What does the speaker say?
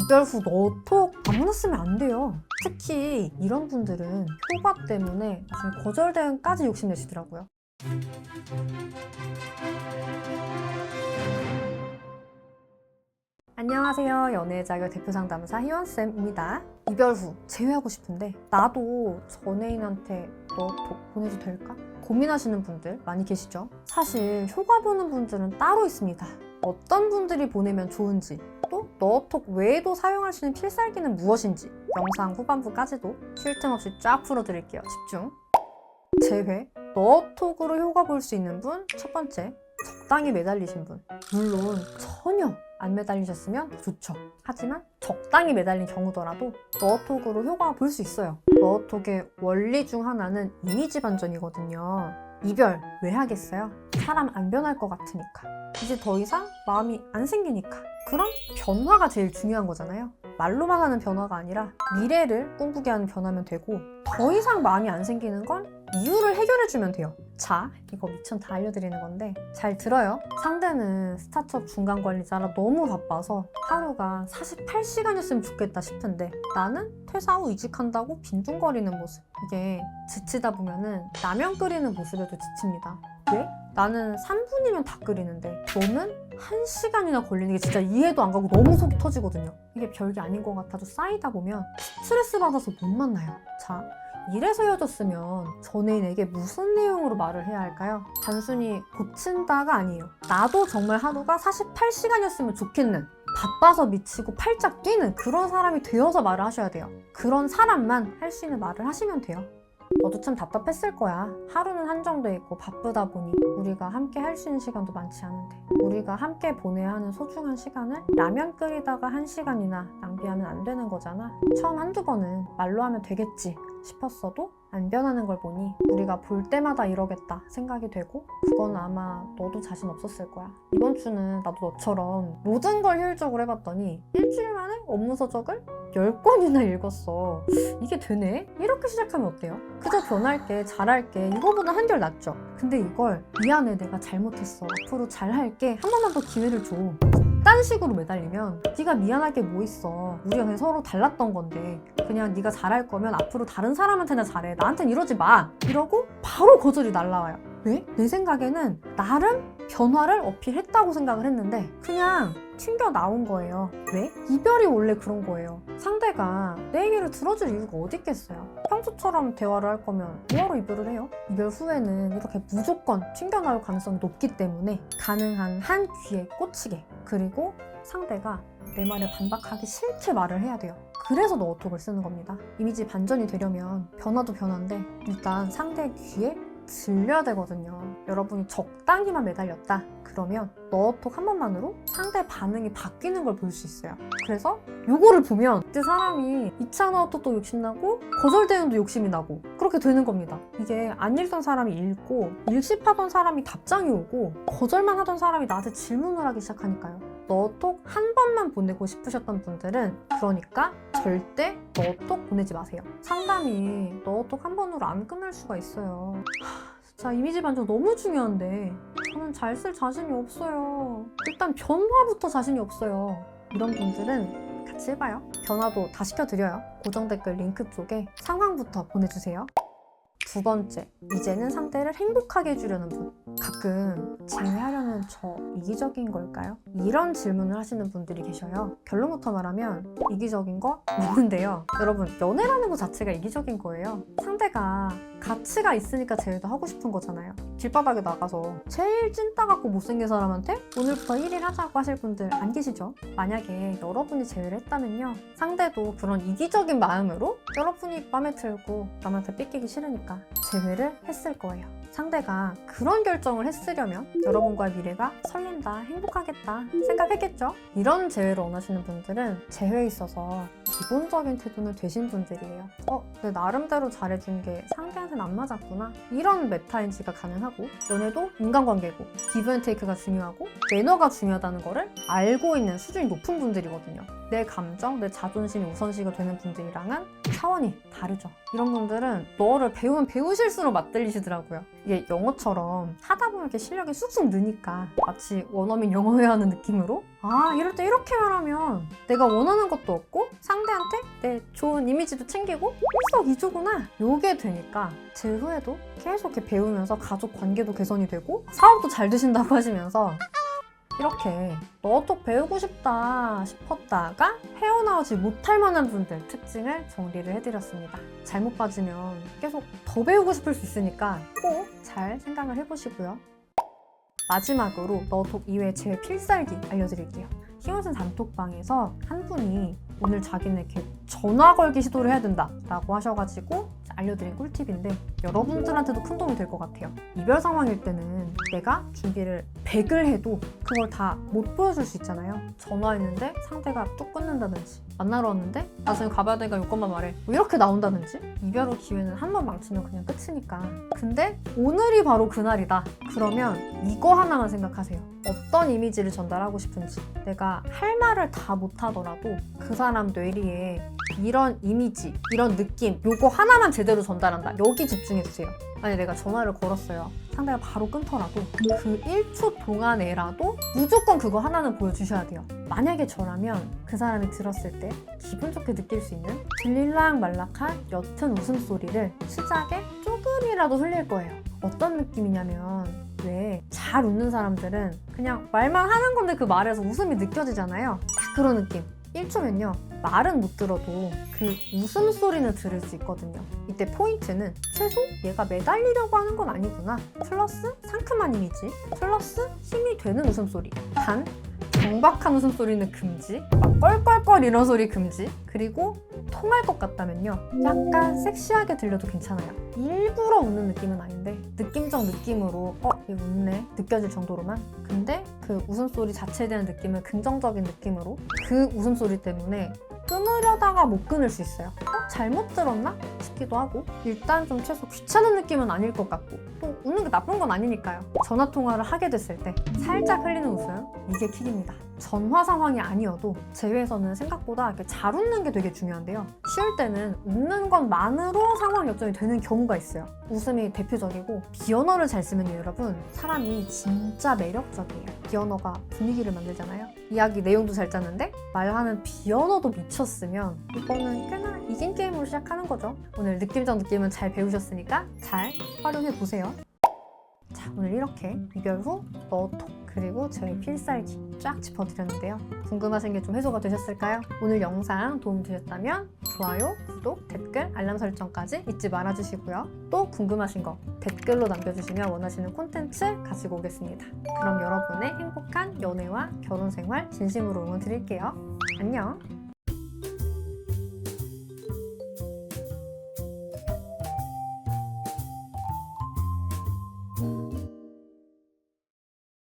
이별 후 너톡 아무나 쓰면 안 돼요. 특히 이런 분들은 효과 때문에 나중에 거절 대응까지 욕심내시더라고요. 안녕하세요. 연애의 자격 대표 상담사 희원쌤입니다. 이별 후 재회하고 싶은데 나도 전 애인한테 너톡 보내도 될까? 고민하시는 분들 많이 계시죠? 사실 효과 보는 분들은 따로 있습니다. 어떤 분들이 보내면 좋은지, 또 너톡 외에도 사용할 수 있는 필살기는 무엇인지 영상 후반부까지도 쉴 틈 없이 쫙 풀어드릴게요. 집중! 재회, 너톡으로 효과 볼 수 있는 분, 첫 번째, 적당히 매달리신 분. 물론 전혀 안 매달리셨으면 좋죠. 하지만 적당히 매달린 경우더라도 너톡으로 효과 볼 수 있어요. 너톡의 원리 중 하나는 이미지 반전이거든요. 이별 왜 하겠어요? 사람 안 변할 것 같으니까. 이제 더 이상 마음이 안 생기니까. 그럼 변화가 제일 중요한 거잖아요. 말로만 하는 변화가 아니라 미래를 꿈꾸게 하는 변화면 되고, 더 이상 마음이 안 생기는 건 이유를 해결해주면 돼요. 자, 이거 미천 다 알려드리는 건데 잘 들어요. 상대는 스타트업 중간 관리자라 너무 바빠서 하루가 48시간이었으면 좋겠다 싶은데 나는 퇴사 후 이직한다고 빈둥거리는 모습. 이게 지치다 보면은 라면 끓이는 모습에도 지칩니다. 왜? 나는 3분이면 다 끓이는데 너는 1시간이나 걸리는 게 진짜 이해도 안 가고 너무 속이 터지거든요. 이게 별게 아닌 것 같아도 쌓이다 보면 스트레스 받아서 못 만나요. 자, 이래서 헤어졌으면 전 애인에게 무슨 내용으로 말을 해야 할까요? 단순히 고친다가 아니에요. 나도 정말 하루가 48시간이었으면 좋겠는, 바빠서 미치고 팔짝 뛰는 그런 사람이 되어서 말을 하셔야 돼요. 그런 사람만 할 수 있는 말을 하시면 돼요. 너도 참 답답했을 거야. 하루는 한정돼 있고 바쁘다 보니 우리가 함께 할 수 있는 시간도 많지 않은데 우리가 함께 보내야 하는 소중한 시간을 라면 끓이다가 1시간이나 낭비하면 안 되는 거잖아. 처음 한두 번은 말로 하면 되겠지 싶었어도 안 변하는 걸 보니 우리가 볼 때마다 이러겠다 생각이 되고, 그건 아마 너도 자신 없었을 거야. 이번 주는 나도 너처럼 모든 걸 효율적으로 해봤더니 일주일 만에 업무 서적을 10권이나 읽었어. 이게 되네? 이렇게 시작하면 어때요? 그저 변할게, 잘할게, 이거보다 한결 낫죠? 근데 이걸 미안해, 내가 잘못했어, 앞으로 잘할게, 한 번만 더 기회를 줘, 딴 식으로 매달리면 네가 미안할 게 뭐 있어. 우리가 그냥 서로 달랐던 건데 그냥 네가 잘할 거면 앞으로 다른 사람한테나 잘해, 나한텐 이러지 마, 이러고 바로 거절이 날라와요. 왜? 내 생각에는 나름 변화를 어필했다고 생각을 했는데 그냥 튕겨 나온 거예요. 왜? 이별이 원래 그런 거예요. 상대가 내 얘기를 들어줄 이유가 어디 있겠어요. 평소처럼 대화를 할 거면 뭐하러 이별을 해요? 이별 후에는 이렇게 무조건 튕겨 나올 가능성이 높기 때문에 가능한 한 귀에 꽂히게, 그리고 상대가 내 말에 반박하기 싫게 말을 해야 돼요. 그래서 너톡을 쓰는 겁니다. 이미지 반전이 되려면 변화도 변화인데 일단 상대 귀에 들려야 되거든요. 여러분이 적당히만 매달렸다 그러면 너톡 한 번만으로 상대 반응이 바뀌는 걸 볼 수 있어요. 그래서 요거를 보면 그때 사람이 2차 너톡도 욕심나고 거절 대응도 욕심이 나고 그렇게 되는 겁니다. 이게 안 읽던 사람이 읽고 일십하던 사람이 답장이 오고 거절만 하던 사람이 나한테 질문을 하기 시작하니까요. 너톡 한 번만 보내고 싶으셨던 분들은 그러니까 절대 너톡 보내지 마세요. 상담이 너톡 한 번으로 안 끝날 수가 있어요. 자, 이미지 반전 너무 중요한데 저는 잘 쓸 자신이 없어요. 일단 변화부터 자신이 없어요. 이런 분들은 같이 해봐요. 변화도 다 시켜드려요. 고정 댓글 링크 쪽에 상황부터 보내주세요. 두 번째, 이제는 상대를 행복하게 해주려는 분. 가끔 재회하려는 저 이기적인 걸까요? 이런 질문을 하시는 분들이 계셔요. 결론부터 말하면 이기적인 거 맞는데요. 여러분, 연애라는 것 자체가 이기적인 거예요. 상대가 가치가 있으니까 재회도 하고 싶은 거잖아요. 길바닥에 나가서 제일 찐따 같고 못생긴 사람한테 오늘부터 1일 하자고 하실 분들 안 계시죠? 만약에 여러분이 재회를 했다면요, 상대도 그런 이기적인 마음으로 여러분이 맘에 들고 남한테 뺏기기 싫으니까 재회를 했을 거예요. 상대가 그런 결정을 했으려면 여러분과의 미래가 설렌다, 행복하겠다 생각했겠죠? 이런 재회를 원하시는 분들은 재회에 있어서 기본적인 태도는 되신 분들이에요. 내 나름대로 잘해준 게 상대한테는 안 맞았구나, 이런 메타인지가 가능하고, 연애도 인간관계고 기브 앤 테이크가 중요하고 매너가 중요하다는 거를 알고 있는 수준이 높은 분들이거든요. 내 감정, 내 자존심이 우선시가 되는 분들이랑은 차원이 다르죠. 이런 분들은 너를 배우면 배우실수록 맛들리시더라고요. 이게 영어처럼 하다 보면 이렇게 실력이 쑥쑥 느니까 마치 원어민 영어 회화하는 느낌으로 아 이럴 때 이렇게 말하면 내가 원하는 것도 얻고 상대한테 내 좋은 이미지도 챙기고 일석이조구나 요게 되니까 제 후에도 계속 이렇게 배우면서 가족 관계도 개선이 되고 사업도 잘 되신다고 하시면서 이렇게 너도 배우고 싶다 싶었다가 헤어나오지 못할 만한 분들 특징을 정리를 해드렸습니다. 잘못 빠지면 계속 더 배우고 싶을 수 있으니까 꼭 잘 생각을 해보시고요. 마지막으로 너톡 이외의 제 필살기 알려드릴게요. 희원쌤 단톡방에서 한 분이 오늘 자기는 이렇게 전화 걸기 시도를 해야 된다 라고 하셔가지고 알려드린 꿀팁인데 여러분들한테도 큰 도움이 될 것 같아요. 이별 상황일 때는 내가 준비를 100을 해도 그걸 다 못 보여줄 수 있잖아요. 전화했는데 상대가 뚝 끊는다든지 만나러 왔는데 나 지금 가봐야 되니까 요것만 말해 뭐 이렇게 나온다든지 이별 후 기회는 한 번 망치면 그냥 끝이니까 근데 오늘이 바로 그날이다 그러면 이거 하나만 생각하세요. 어떤 이미지를 전달하고 싶은지 내가 할 말을 다 못하더라도 그 사람 뇌리에 이런 이미지, 이런 느낌 요거 하나만 제대로 전달한다. 여기 집중해주세요. 아니 내가 전화를 걸었어요. 상대가 바로 끊더라도 그 1초 동안에라도 무조건 그거 하나는 보여주셔야 돼요. 만약에 저라면 그 사람이 들었을 때 기분 좋게 느낄 수 있는 들릴락 말락한 옅은 웃음소리를 시작에 조금이라도 흘릴 거예요. 어떤 느낌이냐면 왜 잘 웃는 사람들은 그냥 말만 하는 건데 그 말에서 웃음이 느껴지잖아요. 딱 그런 느낌. 1초면요. 말은 못 들어도 그 웃음소리는 들을 수 있거든요. 이때 포인트는 최소 얘가 매달리려고 하는 건 아니구나. 플러스 상큼한 이미지. 플러스 힘이 되는 웃음소리. 단 경박한 웃음소리는 금지. 막 껄껄껄 이런 소리 금지. 그리고 통할 것 같다면요. 약간 섹시하게 들려도 괜찮아요. 일부러 웃는 느낌은 아닌데 느낌적 느낌으로 얘 웃네 느껴질 정도로만 근데 그 웃음소리 자체에 대한 느낌은 긍정적인 느낌으로 그 웃음소리 때문에 끊으려다가 못 끊을 수 있어요. 잘못 들었나? 싶기도 하고 일단 좀 최소 귀찮은 느낌은 아닐 것 같고 또 웃는 게 나쁜 건 아니니까요. 전화통화를 하게 됐을 때 살짝 흘리는 웃음 이게 킥입니다. 전화 상황이 아니어도 제외에서는 생각보다 이렇게 잘 웃는 게 되게 중요한데요. 쉬울 때는 웃는 것만으로 상황 역전이 되는 경우가 있어요. 웃음이 대표적이고 비언어를 잘 쓰면요 여러분 사람이 진짜 매력적이에요. 비언어가 분위기를 만들잖아요. 이야기 내용도 잘 짜는데 말하는 비언어도 미쳤으면 이거는 꽤나 이긴 게임으로 시작하는 거죠. 오늘 느낌적 느낌은 잘 배우셨으니까 잘 활용해보세요. 자, 오늘 이렇게 이별 후 너톡 그리고 저의 필살기 쫙 짚어드렸는데요. 궁금하신 게 좀 해소가 되셨을까요? 오늘 영상 도움 되셨다면 좋아요, 구독, 댓글, 알람 설정까지 잊지 말아주시고요. 또 궁금하신 거 댓글로 남겨주시면 원하시는 콘텐츠 가지고 오겠습니다. 그럼 여러분의 행복한 연애와 결혼 생활 진심으로 응원 드릴게요. 안녕!